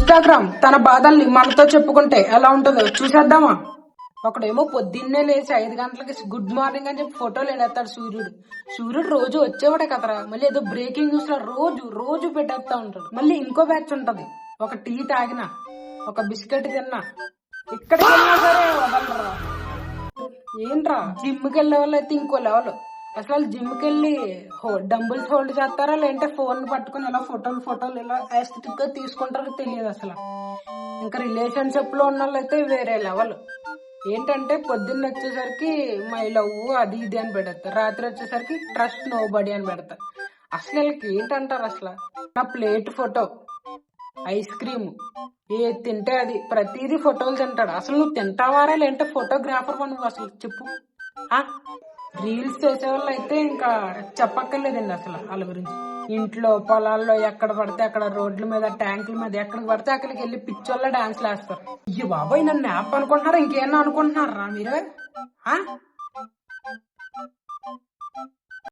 Instagram తన బాధల్ని మనతో చెప్పుకుంటే ఎలా ఉంటుందో చూసేద్దామా. ఒకడేమో పొద్దున్నే లేచి 5 గంటలకి గుడ్ మార్నింగ్ అని చెప్పి ఫోటోలు వేస్తాడు. సూర్యుడు రోజు వచ్చేవాడే కదరా. మళ్ళీ ఏదో బ్రేకింగ్ న్యూస్ లో రోజు పెట్టేస్తా ఉంటాడు. మళ్ళీ ఇంకో బ్యాచ్ ఉంటది, ఒక టీ తాగినా ఒక బిస్కెట్ తిన్నా ఇక్కడికి వెళ్ళినా సరే వదలరా. ఏంట్రా, జిమ్కి వెళ్ళే వాళ్ళు అయితే ఇంకో లెవెల్. అసలు జిమ్కి వెళ్ళి డంబుల్స్ హోల్డ్ చేస్తారా, లేదంటే ఫోన్ పట్టుకుని ఇలా ఫోటోలు ఇలా ఎస్థెటిక్ గా తీసుకుంటారో తెలియదు అసలు. ఇంకా రిలేషన్షిప్ లో ఉన్న వాళ్ళు అయితే వేరే లెవెల్. ఏంటంటే పొద్దున్న వచ్చేసరికి మై లవ్ అది ఇది అని పెడతారు, రాత్రి వచ్చేసరికి ట్రస్ట్ నో బడీ అని పెడతారు. అసలు వీళ్ళకి ఏంటంటారు అసలు. నా ప్లేట్ ఫోటో, ఐస్ క్రీమ్, ఏ తింటే అది ప్రతిదీ ఫోటోలు తింటాడు. అసలు నువ్వు తింటావారా, లేదంటే ఫోటోగ్రాఫర్ నువ్వు అసలు చెప్పు. రీల్స్ చేసే వాళ్ళు అయితే ఇంకా చెప్పక్కర్లేదండి అసలు వాళ్ళ గురించి. ఇంట్లో పొలాల్లో ఎక్కడ పడితే అక్కడ, రోడ్ల మీద ట్యాంకుల మీద ఎక్కడికి పడితే అక్కడికి వెళ్ళి పిచ్చోళ్ళ డాన్స్లు వేస్తారు. అయ్యో బాబాయ్, నన్ను యాప్ అనుకుంటున్నారా ఇంకేమన్నా అనుకుంటున్నారా మీరే?